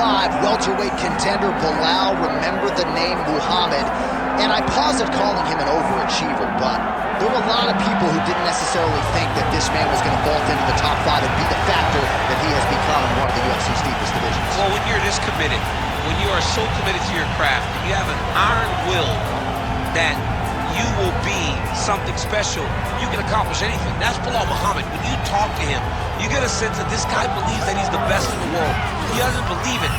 welterweight contender Belal, remember the name Muhammad. And I pause at calling him an overachiever, but there were a lot of people who didn't necessarily think that this man was going to vault into the top 5 and be the factor that he has become in one of the UFC's deepest divisions. Well, when you're this committed, when you are so committed to your craft, you have an iron will that you will be something special. You can accomplish anything. That's Belal Muhammad. When you talk to him, you get a sense that this guy believes that he's the best in the world. He doesn't believe it.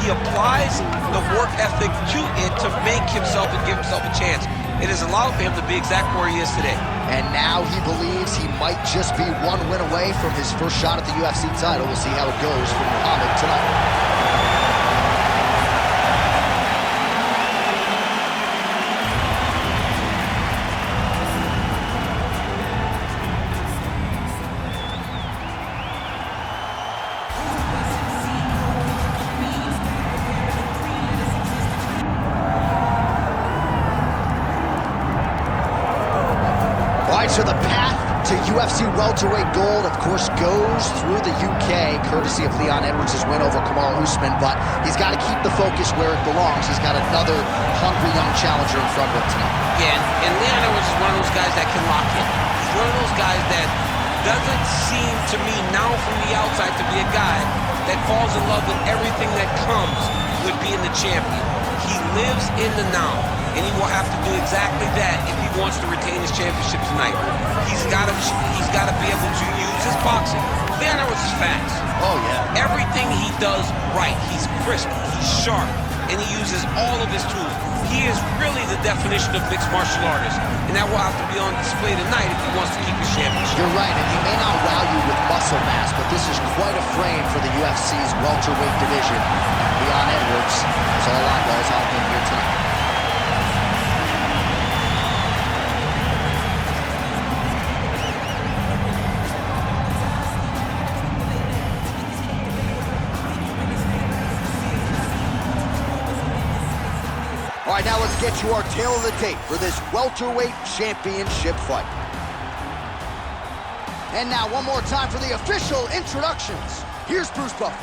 He applies the work ethic to it to make himself and give himself a chance. It has allowed him to be exactly where he is today. And now he believes he might just be one win away from his first shot at the UFC title. We'll see how it goes for Muhammad tonight. So the path to UFC welterweight gold, of course, goes through the UK, courtesy of Leon Edwards' win over Kamaru Usman, but he's got to keep the focus where it belongs. He's got another hungry young challenger in front of him tonight. Yeah, and Leon Edwards is one of those guys that can lock in. He's one of those guys that doesn't seem to me now from the outside to be a guy that falls in love with everything that comes with being the champion. He lives in the now. And he will have to do exactly that if he wants to retain his championship tonight. He's got to be able to use his boxing. Leon Edwards is fast. Oh, yeah. Everything he does right. He's crisp, he's sharp, and he uses all of his tools. He is really the definition of mixed martial artist, and that will have to be on display tonight if he wants to keep his championship. You're right, and he may not wow you with muscle mass, but this is quite a frame for the UFC's welterweight division. And Leon Edwards is all eyeballs on him here tonight. All right, now let's get to our tail of the tape for this welterweight championship fight. And now, one more time for the official introductions. Here's Bruce Buffer.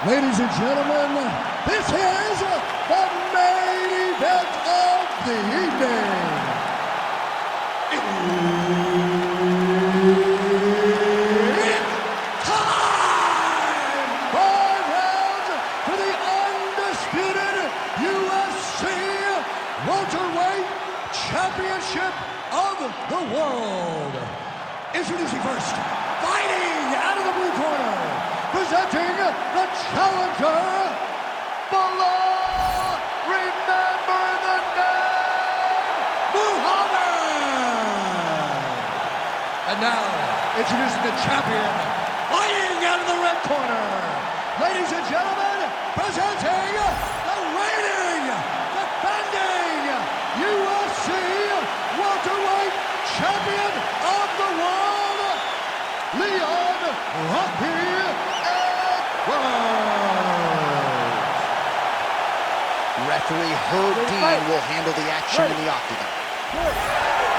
Ladies and gentlemen, this is the main event of the evening. Welterweight Championship of the World. Introducing first, fighting out of the blue corner, presenting the challenger, Belal, remember the name, Muhammad. And now, introducing the champion, fighting out of the red corner, ladies and gentlemen, presenting the reigning, defending UFC welterweight champion of the world, Leon Edwards. Referee Herb Dean will handle the action in the octagon.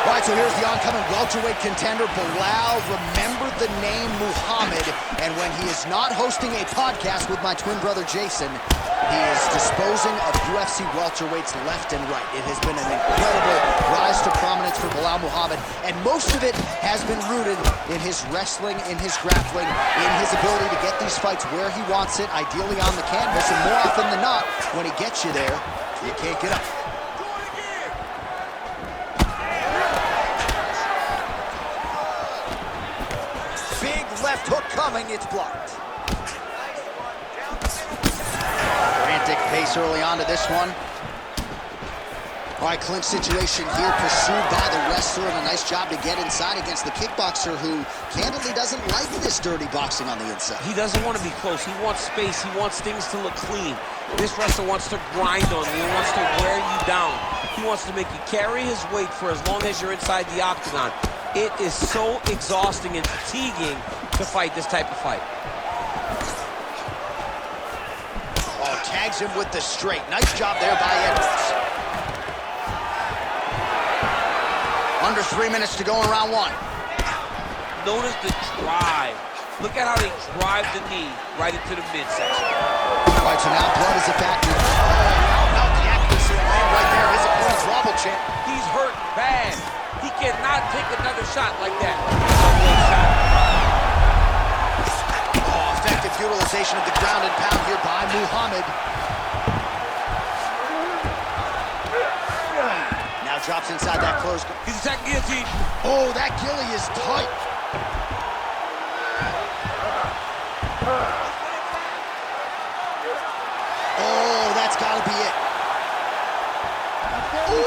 All right, so here's the oncoming welterweight contender, Belal. Remember the name Muhammad. And when he is not hosting a podcast with my twin brother Jason, he is disposing of UFC welterweights left and right. It has been an incredible rise to prominence for Belal Muhammad, and most of it has been rooted in his wrestling, in his grappling, in his ability to get these fights where he wants it, ideally on the canvas, and more often than not, when he gets you there, you can't get up. Big left hook coming, it's blocked. Frantic pace early on to this one. All right, clinch situation here, pursued by the wrestler, and a nice job to get inside against the kickboxer who candidly doesn't like this dirty boxing on the inside. He doesn't want to be close. He wants space. He wants things to look clean. This wrestler wants to grind on you. He wants to wear you down. He wants to make you carry his weight for as long as you're inside the octagon. It is so exhausting and fatiguing to fight this type of fight. Oh, tags him with the straight. Nice job there by Edwards. Under 3 minutes to go in round one. Notice the drive Look at how they drive the knee right into the midsection. All right, so now blood is a factor. Oh, how about the accuracy of land right there? His opponent's wobble champ. He's hurt bad. He cannot take another shot like that. Oh, effective utilization of the ground and pound here by Muhammad. Now drops inside that close. He's attacking guillotine. Oh, that ghillie is tight. Oh, that's got to be it. Ooh,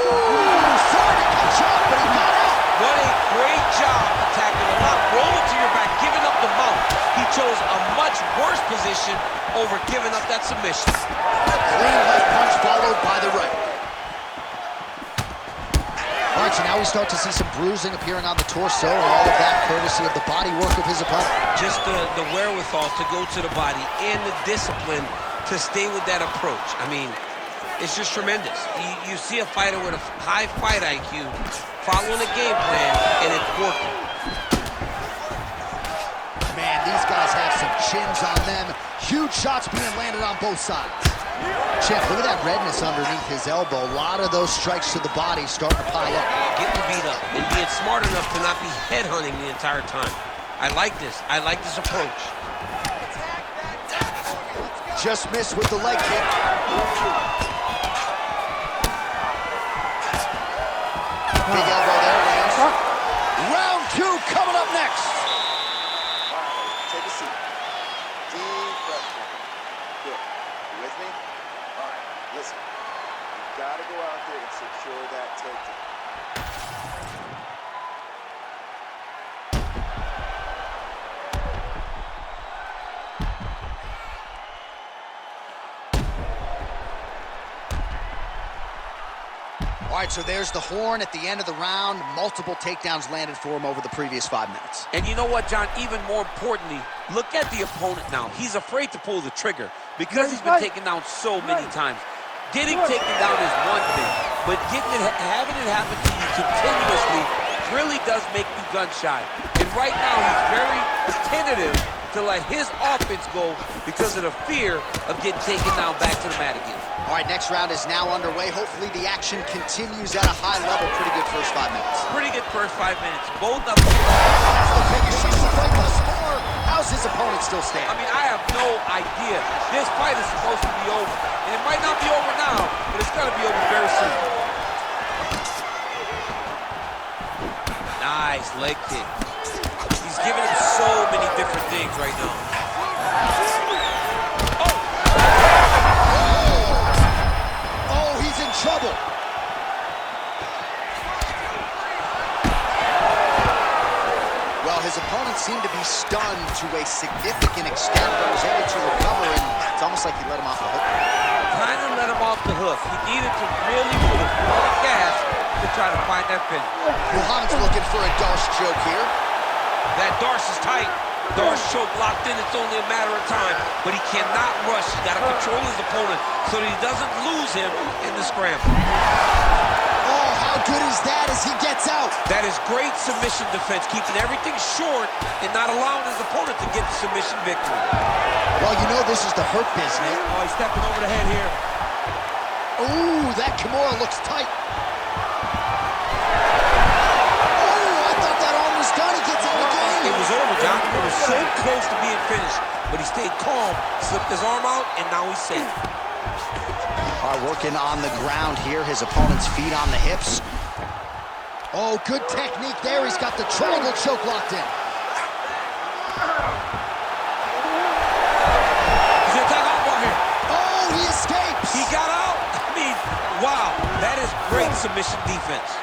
sorry to cut you off, but he got out. What a great job attacking the lock. Rolling to your back, giving up the mount. He chose a much worse position over giving up that submission. Clean left punch followed by the right. All right, so now we start to see some bruising appearing on the torso, and all of that courtesy of the body work of his opponent. Just the wherewithal to go to the body and the discipline to stay with that approach. I mean, it's just tremendous. You see a fighter with a high fight IQ following a game plan, and it's working. Man, these guys have some chins on them. Huge shots being landed on both sides. Champ, look at that redness underneath his elbow. A lot of those strikes to the body starting to pile up. Getting beat up and being smart enough to not be headhunting the entire time. I like this. I like this approach. Just missed with the leg kick. Big elbow there, lands. Round 2 coming up next. All right, take a seat. Deep breath. Good. You with me? All right, listen. You've got to go out there and secure that takedown. All right, so there's the horn at the end of the round. Multiple takedowns landed for him over the previous 5 minutes. And you know what, John? Even more importantly, look at the opponent now. He's afraid to pull the trigger because he's been taken down so many times. Getting taken down is one thing, but having it happen to you continuously really does make you gun shy. And right now, he's very tentative to let his offense go because of the fear of getting taken down back to the mat again. All right, next round is now underway. Hopefully the action continues at a high level. Pretty good first 5 minutes. Pretty good first 5 minutes. Both of them. That's the biggest shot of the fight thus far. How's his opponent still standing? I mean, I have no idea. This fight is supposed to be over. And it might not be over now, but it's going to be over very soon. Nice leg kick. He's giving him so many different things right now. Oh, he's in trouble. Well, his opponent seemed to be stunned to a significant extent, but was able to recover, and it's almost like he let him off the hook. Kind of let him off the hook. He needed to really put a foot on the gas to try to find that pin. Muhammad's looking for a Darce choke here. That Darce is tight. Darce choke locked in. It's only a matter of time, but he cannot rush. He's got to control his opponent so that he doesn't lose him in the scramble. Oh, how good is that as he gets out? That is great submission defense, keeping everything short and not allowing his opponent to get the submission victory. Well, you know this is the hurt business. Oh, he's stepping over the head here. Ooh, that Kimura looks tight. It was over, John. It was so close to being finished, but he stayed calm, slipped his arm out, and now he's safe. All right, working on the ground here. His opponent's feet on the hips. Oh, good technique there. He's got the triangle choke locked in. He's gonna attack armbar here. Oh, he escapes. He got out. I mean, wow, that is great submission defense.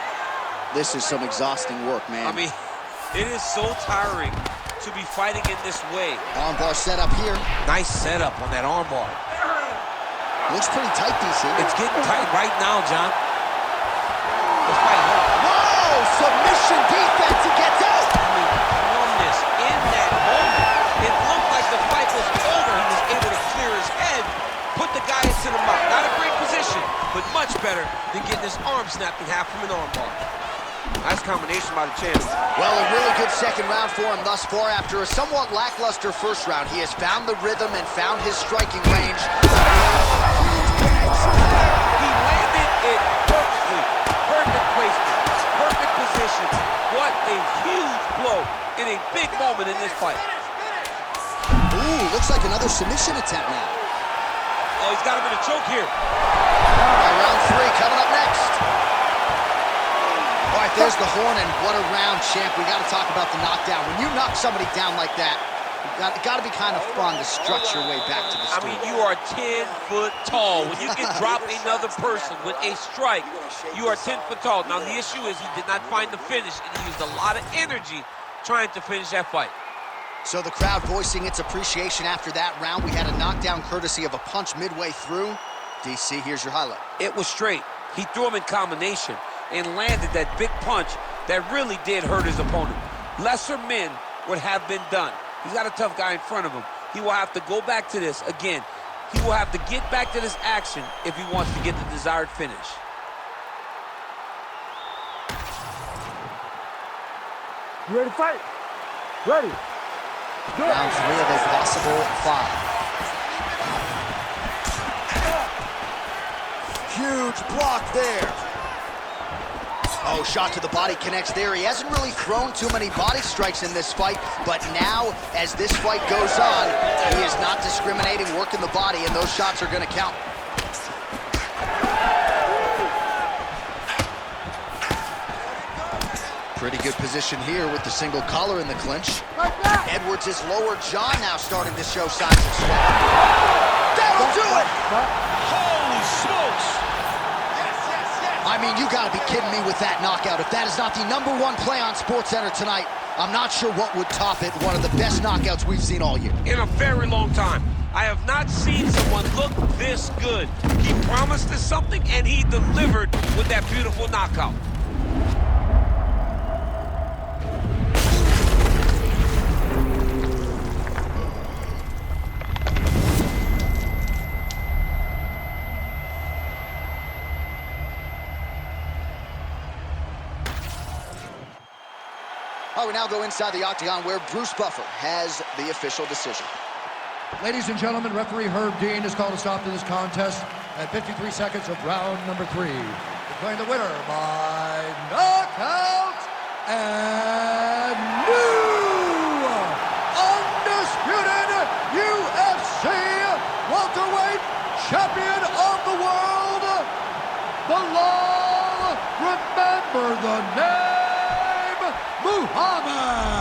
This is some exhausting work, man. I mean, it is so tiring to be fighting in this way. Armbar set up here. Nice setup on that armbar. Looks pretty tight, DC. It's getting tight right now, John. This fight hurt. Whoa! Submission defense. He gets out. I mean, calmness in that moment. It looked like the fight was over. He was able to clear his head, put the guy into the mount. Not a great position, but much better than getting his arm snapped in half from an armbar. Nice combination by the champ. Well, a really good second round for him thus far. After a somewhat lackluster first round, he has found the rhythm and found his striking range. He landed it perfectly. Perfect placement, perfect position. What a huge blow in a big moment in this fight. Ooh, looks like another submission attempt now. Oh, he's got him in a choke here. Round 3 coming up next. All right, there's the horn, and what a round, champ. We got to talk about the knockdown. When you knock somebody down like that, it got to be kind of fun to strut your way back to the stool. I mean, you are 10 foot tall. When you can drop another person with a strike, you are 10 foot tall. Now, the issue is he did not find the finish, and he used a lot of energy trying to finish that fight. So the crowd voicing its appreciation after that round. We had a knockdown courtesy of a punch midway through. DC, here's your highlight. It was straight. He threw him in combination and landed that big punch that really did hurt his opponent. Lesser men would have been done. He's got a tough guy in front of him. He will have to go back to this. Again, he will have to get back to this action if he wants to get the desired finish. You ready to fight? Ready. Round 3 of a possible 5. Huge block there. Oh, shot to the body connects there. He hasn't really thrown too many body strikes in this fight, but now, as this fight goes on, he is not discriminating, working the body, and those shots are going to count. Pretty good position here with the single collar in the clinch. Edwards' lower jaw now starting to show signs of sweat. That'll do it! Holy smokes! I mean, you gotta be kidding me with that knockout. If that is not the #1 play on SportsCenter tonight, I'm not sure what would top it. One of the best knockouts we've seen all year. In a very long time. I have not seen someone look this good. He promised us something, and he delivered with that beautiful knockout. All right, we now go inside the octagon where Bruce Buffer has the official decision. Ladies and gentlemen, referee Herb Dean has called a stop to this contest at 53 seconds of round number 3. Declaring the winner by knockout and new undisputed UFC welterweight champion of the world, Belal, remember the name, Muhammad.